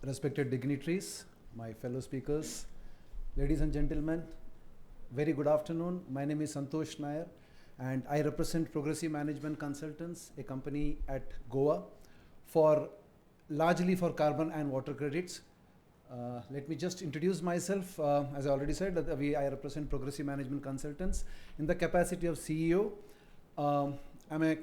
Respected dignitaries, my fellow speakers, ladies and gentlemen, very good afternoon. My name is Santosh Nair and I represent Progressive Management Consultants, a company at Goa, largely for carbon and water credits. Let me just introduce myself. As I already said, I represent Progressive Management Consultants in the capacity of CEO. I'm a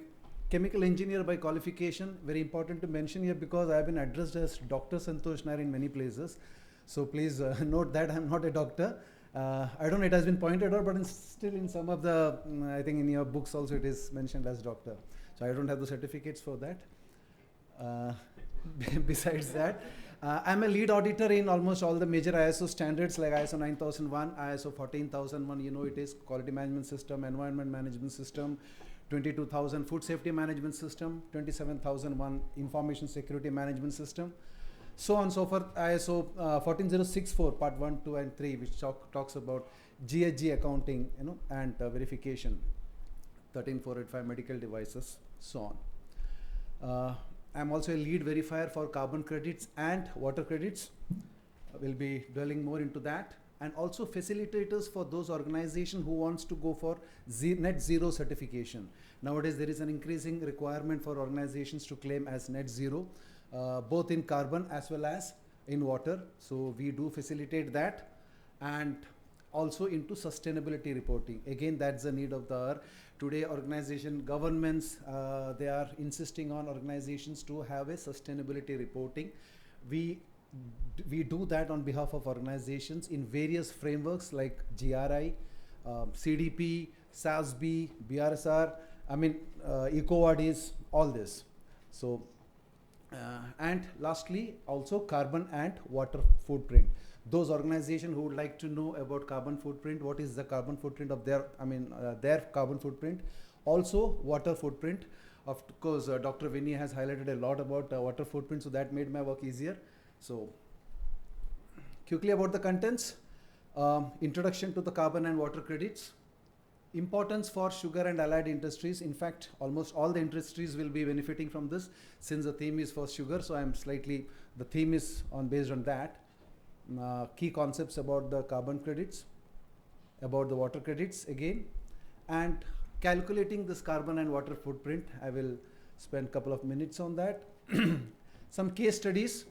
chemical engineer by qualification. Very important to mention here because I have been addressed as Dr. Santosh Nair in many places. So please note that I'm not a doctor. I don't know, it has been pointed out, but still in some of the, I think in your books also it is mentioned as doctor. So I don't have the certificates for that. Besides that, I'm a lead auditor in almost all the major ISO standards like ISO 9001, ISO 14001, you know it is Quality Management System, Environment Management System, 22,000 Food Safety Management System, 27,001 Information Security Management System, so on and so forth. ISO 14064 part 1, 2 and 3 which talks about GHG accounting, and verification, 13485 medical devices, so on. I'm also a lead verifier for carbon credits and water credits. We'll be dwelling more into that, and also facilitators for those organizations who wants to go for net zero certification. Nowadays there is an increasing requirement for organizations to claim as net zero, both in carbon as well as in water. So we do facilitate that, and also into sustainability reporting. Again, that's the need of the hour. Today, governments, they are insisting on organizations to have a sustainability reporting. We do that on behalf of organizations in various frameworks like GRI, CDP, SASB, BRSR, EcoVadis, all this. So, and lastly, also carbon and water footprint. Those organizations who would like to know about carbon footprint, what is the carbon footprint of their carbon footprint, also water footprint. Of course, Dr. Winnie has highlighted a lot about water footprint, so that made my work easier. So, quickly about the contents. Introduction to the carbon and water credits. Importance for sugar and allied industries. In fact, almost all the industries will be benefiting from this since the theme is for sugar. So the theme is based on that. Key concepts about the carbon credits, about the water credits again, and calculating this carbon and water footprint. I will spend a couple of minutes on that. Some case studies.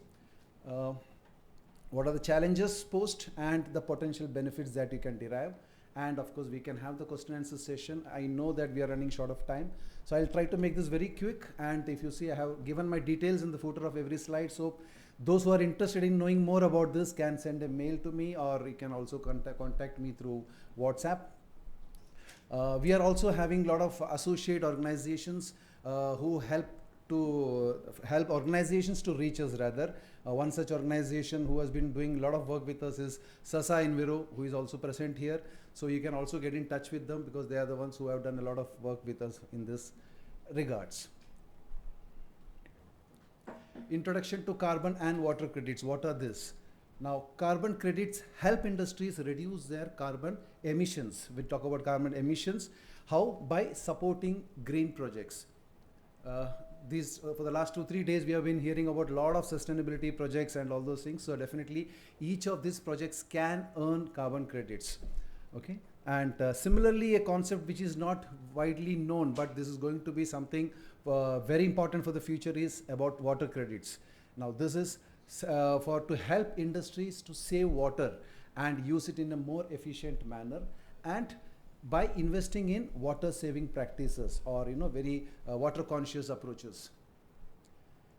What are the challenges posed and the potential benefits that you can derive. And of course, we can have the question and answer session. I know that we are running short of time, so I'll try to make this very quick. And if you see, I have given my details in the footer of every slide. So those who are interested in knowing more about this can send a mail to me, or you can also contact me through WhatsApp. We are also having a lot of associate organizations who help organizations to reach us rather. One such organization who has been doing a lot of work with us is Sasa Enviro, who is also present here. So you can also get in touch with them because they are the ones who have done a lot of work with us in this regards. Introduction to carbon and water credits. What are this? Now, carbon credits help industries reduce their carbon emissions. We talk about carbon emissions. How? By supporting green projects. For the last 2-3 days, we have been hearing about a lot of sustainability projects and all those things. So definitely, each of these projects can earn carbon credits. Okay. And similarly, a concept which is not widely known, but this is going to be something very important for the future, is about water credits. Now, this is to help industries to save water and use it in a more efficient manner, and by investing in water saving practices or very water conscious approaches.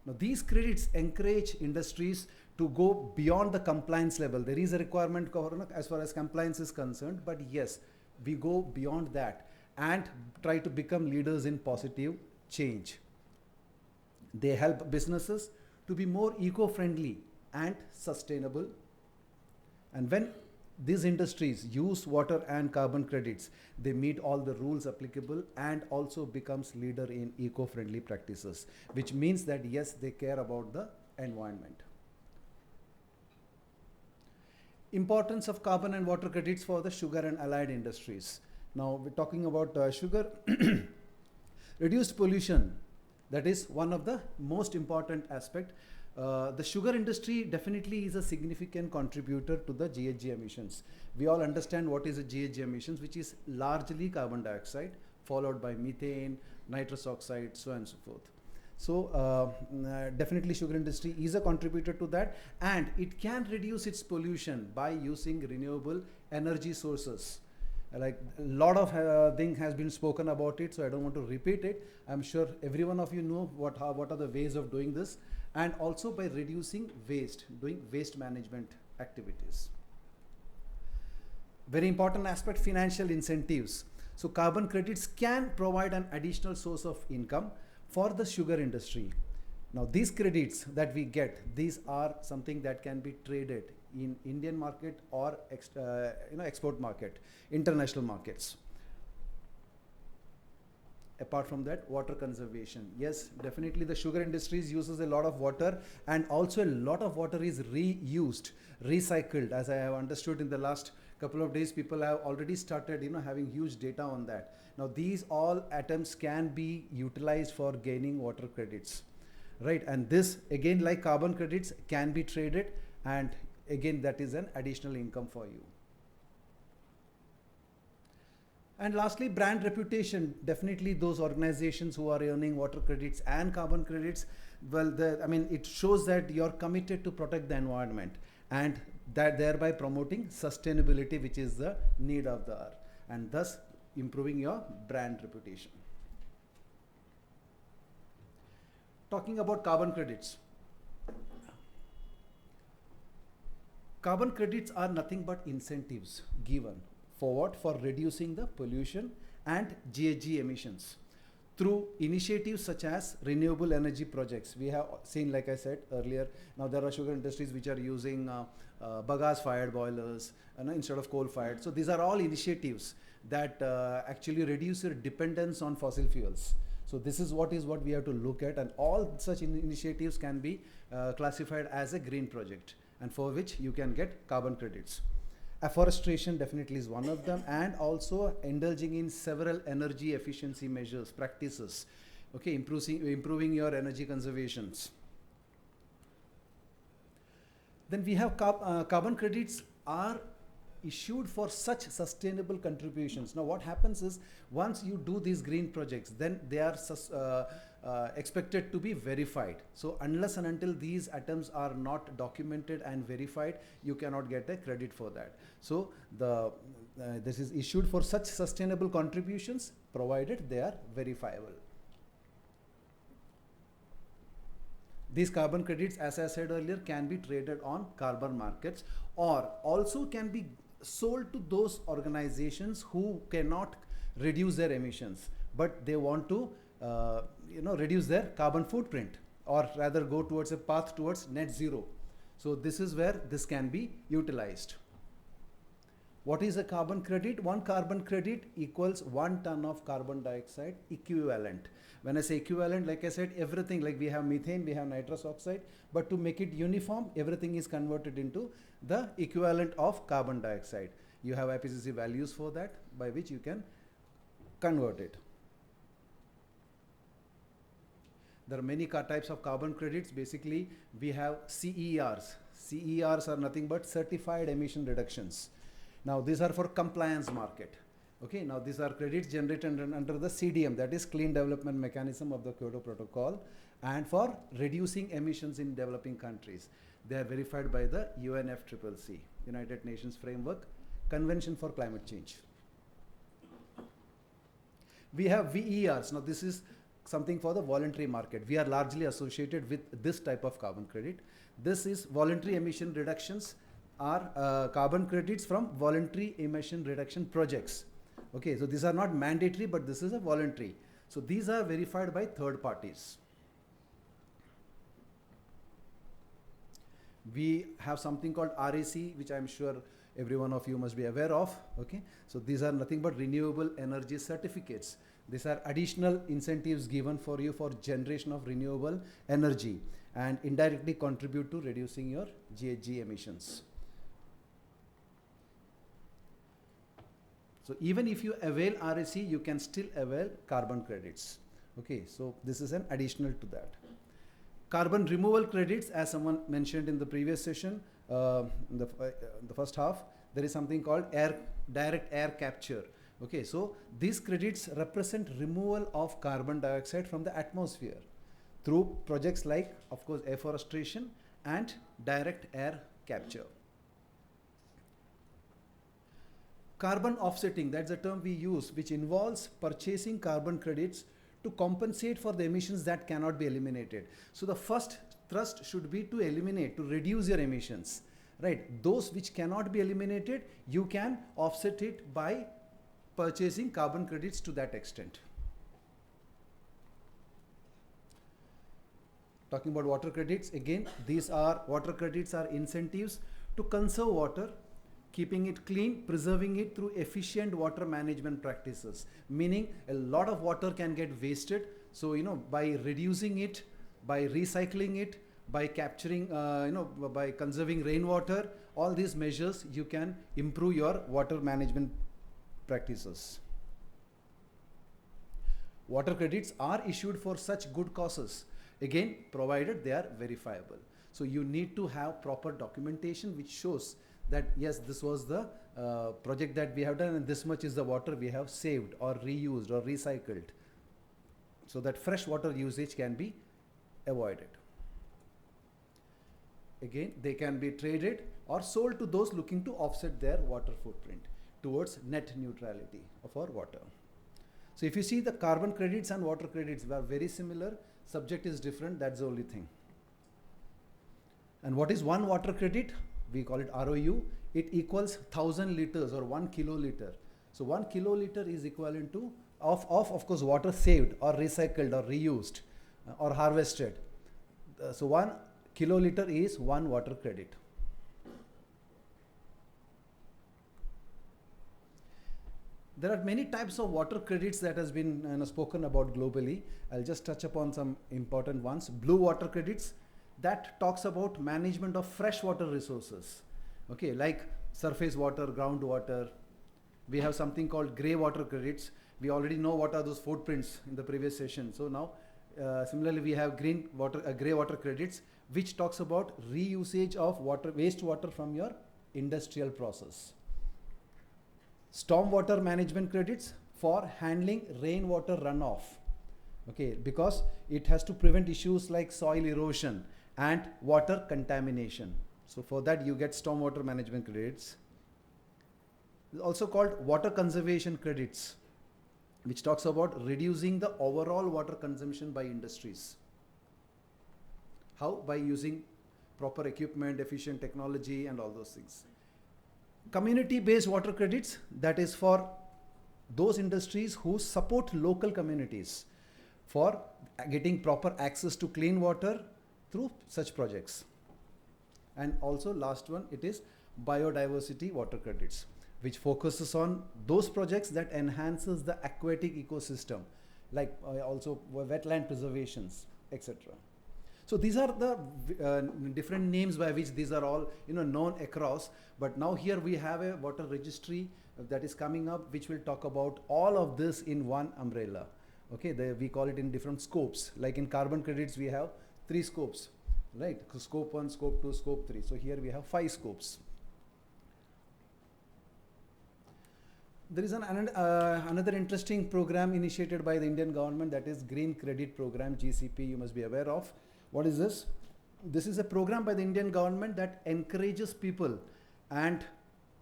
Now, these credits encourage industries to go beyond the compliance level. There is a requirement as far as compliance is concerned, but yes, we go beyond that and try to become leaders in positive change. They help businesses to be more eco-friendly and sustainable. And when these industries use water and carbon credits, they meet all the rules applicable and also becomes leader in eco-friendly practices, which means that yes, they care about the environment. Importance of carbon and water credits for the sugar and allied industries. Now we're talking about sugar. Reduced pollution, that is one of the most important aspect. The sugar industry definitely is a significant contributor to the GHG emissions. We all understand what is a GHG emissions, which is largely carbon dioxide, followed by methane, nitrous oxide, so on and so forth. So definitely sugar industry is a contributor to that, and it can reduce its pollution by using renewable energy sources. Like a lot of thing has been spoken about it, so I don't want to repeat it. I'm sure every one of you know what are the ways of doing this, and also by reducing waste, doing waste management activities. Very important aspect, financial incentives. So carbon credits can provide an additional source of income for the sugar industry. Now these credits that we get, these are something that can be traded in Indian market or export market, international markets. Apart from that, water conservation. Yes, definitely the sugar industries uses a lot of water, and also a lot of water is reused, recycled. As I have understood in the last couple of days, people have already started having huge data on that. Now these all atoms can be utilized for gaining water credits, right? And this again, like carbon credits, can be traded, and again that is an additional income for you. And lastly, brand reputation. Definitely those organizations who are earning water credits and carbon credits, well, it shows that you're committed to protect the environment, and that thereby promoting sustainability, which is the need of the hour, and thus improving your brand reputation. Talking about carbon credits. Carbon credits are nothing but incentives given for what? For reducing the pollution and GHG emissions through initiatives such as renewable energy projects. We have seen, like I said earlier, now there are sugar industries which are using bagasse fired boilers instead of coal fired. So these are all initiatives that actually reduce your dependence on fossil fuels. So this is what we have to look at, and all such initiatives can be classified as a green project, and for which you can get carbon credits. Afforestation definitely is one of them, and also indulging in several energy efficiency measures, practices, okay, improving your energy conservations. Then we have carbon credits are issued for such sustainable contributions. Now what happens is, once you do these green projects, then they are expected to be verified. So unless and until these items are not documented and verified, you cannot get a credit for that. So this is issued for such sustainable contributions, provided they are verifiable. These carbon credits, as I said earlier, can be traded on carbon markets, or also can be sold to those organizations who cannot reduce their emissions, but they want to reduce their carbon footprint, or rather go towards a path towards net zero. So this is where this can be utilized. What is a carbon credit? One carbon credit equals 1 ton of carbon dioxide equivalent. When I say equivalent, like I said, everything, like we have methane, we have nitrous oxide, but to make it uniform, everything is converted into the equivalent of carbon dioxide. You have IPCC values for that, by which you can convert it. There are many types of carbon credits. Basically, we have CERs. CERs are nothing but certified emission reductions. Now these are for compliance market. Okay, now these are credits generated under the CDM, that is Clean Development Mechanism of the Kyoto Protocol, and for reducing emissions in developing countries. They are verified by the UNFCCC, United Nations Framework Convention for Climate Change. We have VERs. Now this is something for the voluntary market. We are largely associated with this type of carbon credit. This is voluntary emission reductions, are carbon credits from voluntary emission reduction projects. Okay, so these are not mandatory, but this is a voluntary. So these are verified by third parties. We have something called REC, which I'm sure every one of you must be aware of. Okay, so these are nothing but renewable energy certificates. These are additional incentives given for you for generation of renewable energy, and indirectly contribute to reducing your GHG emissions. So even if you avail REC, you can still avail carbon credits. Okay, so this is an additional to that. Carbon removal credits, as someone mentioned in the previous session, in the first half, there is something called direct air capture. Okay, so these credits represent removal of carbon dioxide from the atmosphere through projects like, of course, afforestation and direct air capture. Carbon offsetting, that's a term we use, which involves purchasing carbon credits to compensate for the emissions that cannot be eliminated. So the first thrust should be to eliminate, to reduce your emissions, right? Those which cannot be eliminated, you can offset it by purchasing carbon credits to that extent. Talking about water credits, again, water credits are incentives to conserve water, keeping it clean, preserving it through efficient water management practices, meaning a lot of water can get wasted. So, by reducing it, by recycling it, by capturing, by conserving rainwater, all these measures, you can improve your water management practices. Water credits are issued for such good causes, again, provided they are verifiable. So you need to have proper documentation which shows that yes, this was the project that we have done and this much is the water we have saved or reused or recycled, so that fresh water usage can be avoided. Again, they can be traded or sold to those looking to offset their water footprint towards net neutrality of our water. So if you see, the carbon credits and water credits were very similar, subject is different, that's the only thing. And what is one water credit? We call it ROU. It equals 1,000 liters or 1 kiloliter. So 1 kiloliter is equivalent to of course water saved or recycled or reused or harvested. So 1 kiloliter is 1 water credit. There are many types of water credits that has been spoken about globally. I'll just touch upon some important ones. Blue water credits, that talks about management of freshwater resources. Okay, like surface water, groundwater. We have something called grey water credits. We already know what are those footprints in the previous session. So now, similarly, we have grey water credits, which talks about reusage of wastewater from your industrial process. Stormwater management credits for handling rainwater runoff. Okay, because it has to prevent issues like soil erosion and water contamination. So for that you get stormwater management credits. It's also called water conservation credits, which talks about reducing the overall water consumption by industries. How? By using proper equipment, efficient technology and all those things. Community-based water credits, that is for those industries who support local communities for getting proper access to clean water through such projects. And also last one, it is biodiversity water credits, which focuses on those projects that enhances the aquatic ecosystem, like also wetland preservations, etc. So these are the different names by which these are all known across. But now here we have a water registry that is coming up, which will talk about all of this in one umbrella. Okay, we call it in different scopes. Like in carbon credits, we have 3 scopes, right? Scope 1, scope 2, scope 3. So here we have 5 scopes. There is another interesting program initiated by the Indian government, that is Green Credit Program, GCP, you must be aware of. What is this? This is a program by the Indian government that encourages people and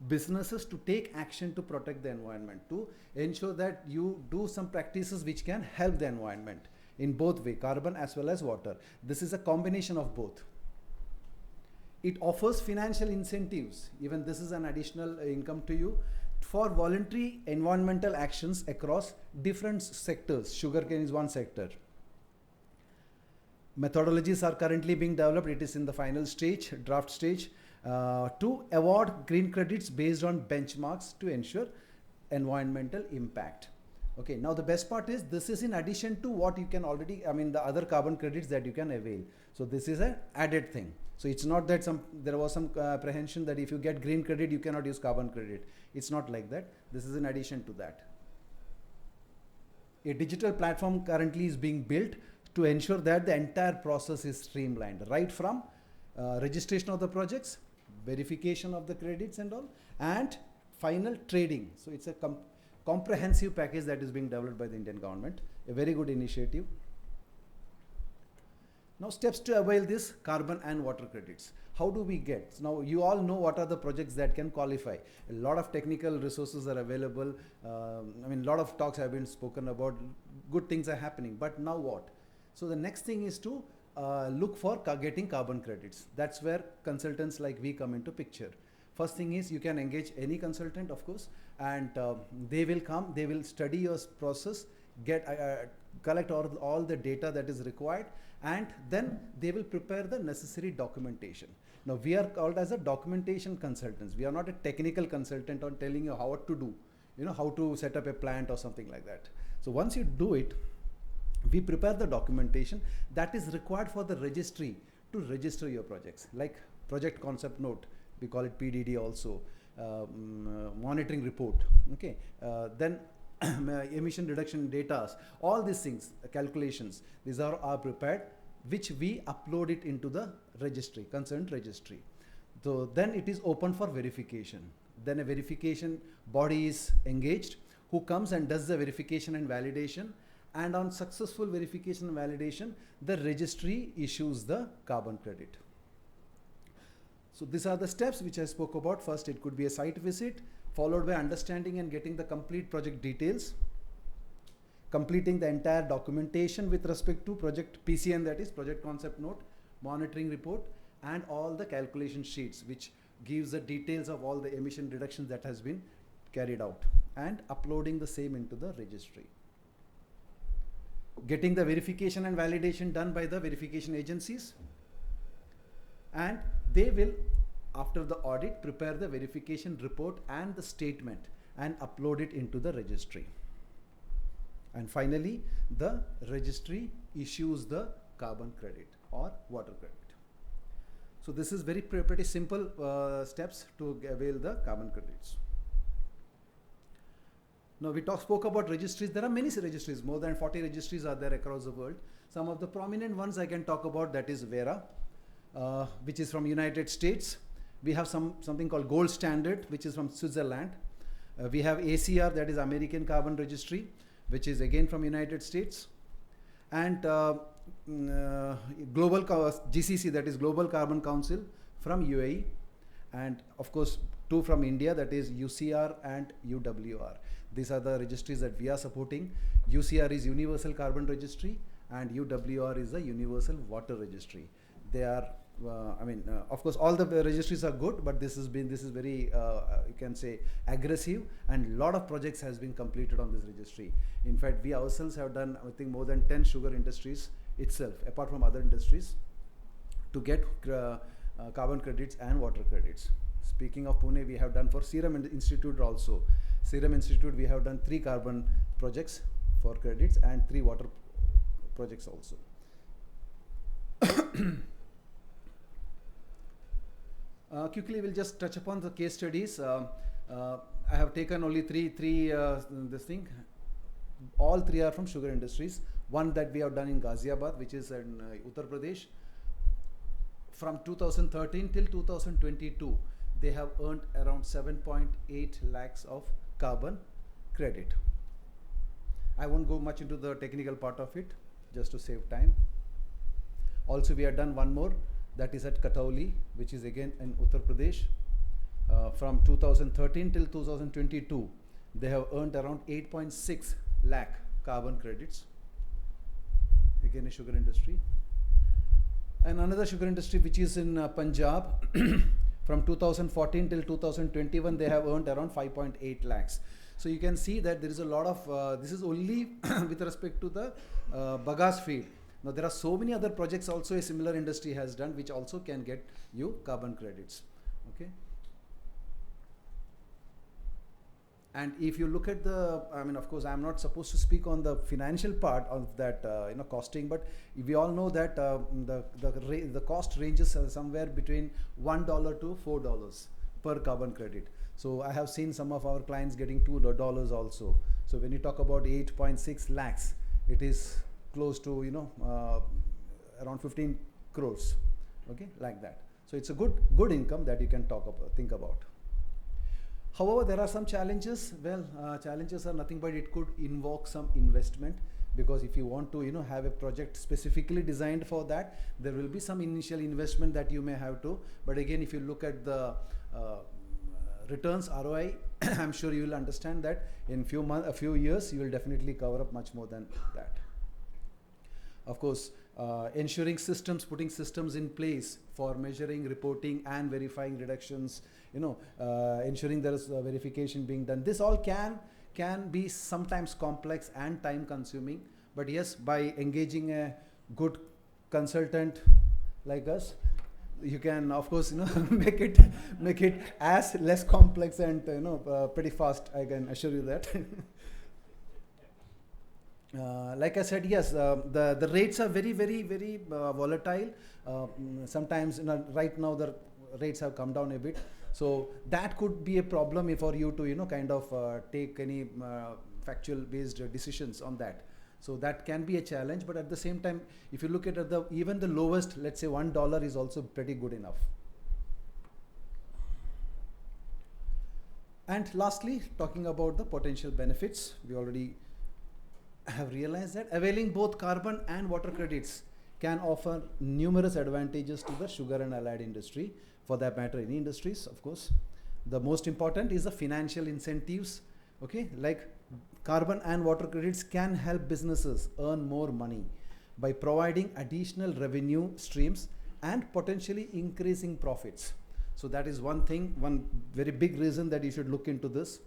businesses to take action to protect the environment, to ensure that you do some practices which can help the environment in both way, carbon as well as water. This is a combination of both. It offers financial incentives, even this is an additional income to you, for voluntary environmental actions across different sectors. Sugarcane is one sector. Methodologies are currently being developed. It is in the final stage, draft stage, to award green credits based on benchmarks to ensure environmental impact. Okay, now the best part is this is in addition to what you can already, the other carbon credits that you can avail. So this is an added thing. So it's not that there was some apprehension that if you get green credit, you cannot use carbon credit. It's not like that. This is in addition to that. A digital platform currently is being built to ensure that the entire process is streamlined, right from registration of the projects, verification of the credits and all, and final trading. So it's a comprehensive package that is being developed by the Indian government, a very good initiative. Now steps to avail this carbon and water credits. How do we get? So now you all know what are the projects that can qualify. A lot of technical resources are available. I mean, a lot of talks have been spoken about. Good things are happening, but now what? So the next thing is to look for getting carbon credits. That's where consultants like we come into picture. First thing is you can engage any consultant, of course, and they will come, they will study your process, collect all the data that is required, and then they will prepare the necessary documentation. Now we are called as a documentation consultants. We are not a technical consultant on telling you how to do, how to set up a plant or something like that. So once you do it, we prepare the documentation that is required for the registry to register your projects, like project concept note, we call it PDD also, monitoring report, okay, then emission reduction data, all these things, calculations, these are prepared, which we upload it into the registry, concerned registry. So then it is open for verification. Then a verification body is engaged who comes and does the verification and validation, and on successful verification and validation, the registry issues the carbon credit. So these are the steps which I spoke about. First, it could be a site visit, followed by understanding and getting the complete project details, completing the entire documentation with respect to project PCN, that is project concept note, monitoring report, and all the calculation sheets, which gives the details of all the emission reductions that has been carried out, and uploading the same into the registry. Getting the verification and validation done by the verification agencies, and they will, after the audit, prepare the verification report and the statement and upload it into the registry. And finally, the registry issues the carbon credit or water credit. So this is pretty simple steps to avail the carbon credits. Now we spoke about registries. There are many registries, more than 40 registries are there across the world. Some of the prominent ones I can talk about, that is Vera, which is from United States. We have something called Gold Standard, which is from Switzerland. We have ACR, that is American Carbon Registry, which is again from United States. And Global GCC, that is Global Carbon Council from UAE. And of course, two from India, that is UCR and UWR. These are the registries that we are supporting. UCR is Universal Carbon Registry, and UWR is the Universal Water Registry. They are, of course, all the registries are good, but this is very, you can say, aggressive, and a lot of projects has been completed on this registry. In fact, we ourselves have done, I think, more than 10 sugar industries itself, apart from other industries, to get carbon credits and water credits. Speaking of Pune, we have done for Serum Institute also. Serum Institute, we have done 3 carbon projects for credits and 3 water projects also. Quickly, we'll just touch upon the case studies. I have taken only three this thing. All 3 are from sugar industries. One that we have done in Ghaziabad, which is in Uttar Pradesh. From 2013 till 2022, they have earned around 7.8 lakhs of carbon credit. I won't go much into the technical part of it, just to save time. Also, we have done one more, that is at Katauli, which is again in Uttar Pradesh. From 2013 till 2022, they have earned around 8.6 lakh carbon credits. Again, a sugar industry. And another sugar industry which is in Punjab, from 2014 till 2021, they have earned around 5.8 lakhs. So you can see that there is a lot of, this is only with respect to the bagasse field. Now there are so many other projects also a similar industry has done, which also can get you carbon credits. Okay. And if you look at the, of course, I'm not supposed to speak on the financial part of that, costing, but we all know that the cost ranges somewhere between $1 to $4 per carbon credit. So I have seen some of our clients getting $2 also. So when you talk about 8.6 lakhs, it is close to around 15 crores, okay, like that. So it's a good income that you can think about. However, there are some challenges. Well, challenges are nothing but it could invoke some investment, because if you want to have a project specifically designed for that, there will be some initial investment that you may have to. But again, if you look at the returns ROI, I'm sure you will understand that in a few years you will definitely cover up much more than that. Of course, ensuring systems, putting systems in place for measuring, reporting, and verifying reductions, ensuring there is verification being done. This all can be sometimes complex and time consuming, but yes, by engaging a good consultant like us, you can of course make it as less complex and pretty fast, I can assure you that. Like I said, yes, the rates are very volatile. Sometimes right now the rates have come down a bit, so that could be a problem for you to kind of take any factual based decisions on that. So that can be a challenge, but at the same time, if you look at even the lowest, let's say $1 is also pretty good enough. And lastly, talking about the potential benefits, we already have realized that availing both carbon and water credits can offer numerous advantages to the sugar and allied industry, for that matter any industries, of course. The most important is the financial incentives, okay, like carbon and water credits can help businesses earn more money by providing additional revenue streams and potentially increasing profits. So that is one thing, one very big reason that you should look into this.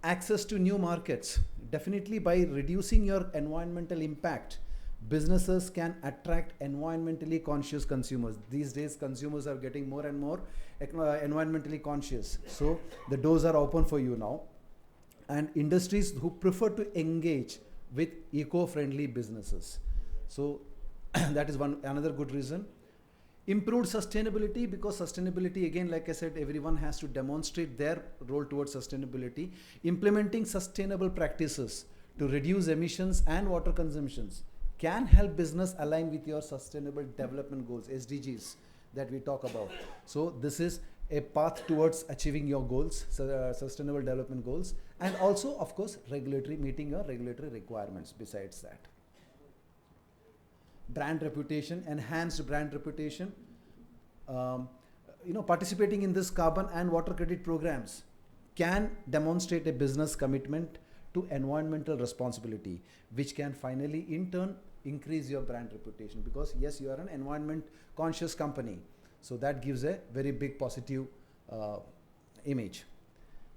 Access to new markets. Definitely, by reducing your environmental impact, businesses can attract environmentally conscious consumers. These days, consumers are getting more and more environmentally conscious. So the doors are open for you now. And industries who prefer to engage with eco-friendly businesses. So that is another good reason. Improved sustainability, because sustainability, again, like I said, everyone has to demonstrate their role towards sustainability. Implementing sustainable practices to reduce emissions and water consumptions can help business align with your sustainable development goals, SDGs, that we talk about. So this is a path towards achieving your goals, sustainable development goals, and also, of course, meeting your regulatory requirements besides that. Brand reputation, enhanced brand reputation. Participating in this carbon and water credit programs can demonstrate a business commitment to environmental responsibility, which can finally, in turn, increase your brand reputation, because yes, you are an environment conscious company. So that gives a very big positive image.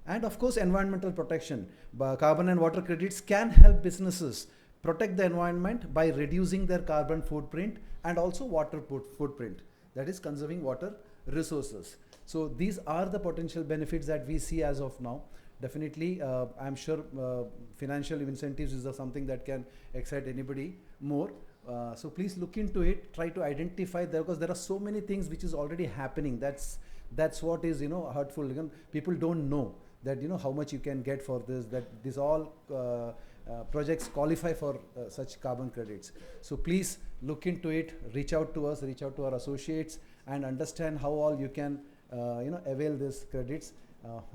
And of course, environmental protection. Carbon and water credits can help businesses protect the environment by reducing their carbon footprint and also water footprint, that is conserving water resources. So these are the potential benefits that we see as of now. Definitely, I'm sure financial incentives is something that can excite anybody more. So please look into it, try to identify there, because there are so many things which is already happening. That's what is hurtful. People don't know that how much you can get for this, that these all projects qualify for such carbon credits. So please look into it, reach out to us, reach out to our associates, and understand how all you can avail these credits.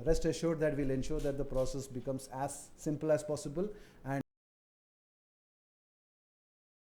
Rest assured that we'll ensure that the process becomes as simple as possible, and